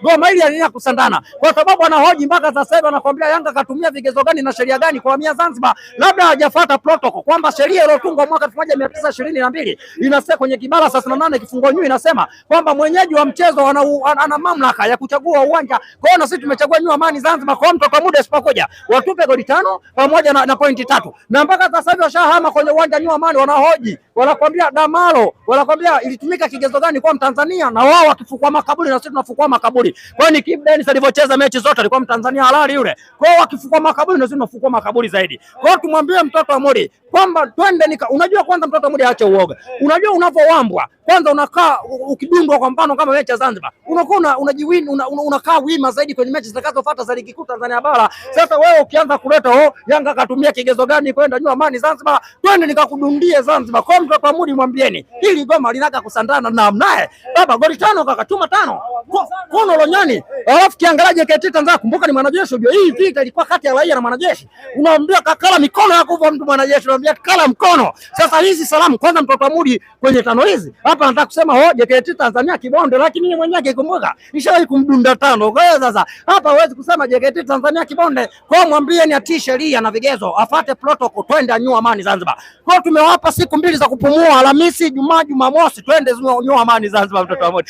Goma hili alinia kusandana kwa sababu anahoji mpaka sasa hivi anakuambia Yanga katumia vigezo gani na sheria gani kuhamia Zanzibar, labda hajafuata protocol kwamba sheria iliyotungwa mwaka 1922 inasema kwenye kibara 38 kifungo nyuu inasema kwamba mwenyeji wa mchezo ana mamlaka ya kuchagua uwanja. Kwa hiyo na sisi tumechagua New Amani Zanzibar, kwa mtu kwa muda isipokuja watupe goli 5 pamoja na pointi 3, na mpaka sasa hivi washahama kwenye uwanja New Amani, wanahoji wanakwambia Damalo, wanakwambia ilitumika kigezo gani kwa Mtanzania, na wao wakifukua makaburi na sisi tunafukua makaburi. Kwa hiyo ni Kibu Denis alivyocheza mechi zote alikuwa Mtanzania halali yule. Kwa hiyo wakifukua makaburi na sisi tunafukua makaburi zaidi. Kwa hiyo tumwambie mtoto wa Mudi kwamba twende unajua kwanza mtoto wa Mudi aache uoga. Unajua unavyoambwa kwanza unakaa ukidundwa, kwa mfano kama mechi ya Zanzibar unakuwa unajiwini unakaa wima zaidi kwenye mechi zitakazofuata za ligi kuu Tanzania bara. Sasa wewe ukianza kuleta Yanga katumia kigezo gani kwenda New Amani Zanzibar, twende nikakudundie Zanzibar. Kwa mtoto wa Mudi mwambieni hili goma linaka kusandana na mnaye baba goli 5 kakatuma 5 kono lonyani. Alafu kiangalia JKT Tanzania, kumbuka ni mwanajeshi ndio. Hii vita ilikuwa kati ya raia na mwanajeshi, unaambia kakala mikono yako kwa mtu mwanajeshi, unaambia kala mkono. Sasa hizi salamu kwanza mtoto wa Mudi kwenye tano hizi hapa anataka kusema JKT Tanzania kibonde, lakini yeye mwenyewe akikumbuka nishawahi kumdunda 5. Kwa hiyo sasa hapa huwezi kusema JKT Tanzania kibonde. Kwa mwambie ni atii sheria na vigezo, afate protocol, twende New Amani Zanzibar. Kwa tumewapa siku 2 za kupumua, Alhamisi, Jumaa, Jumamosi, twende New Amani Zanzibar mtoto wa Mudi.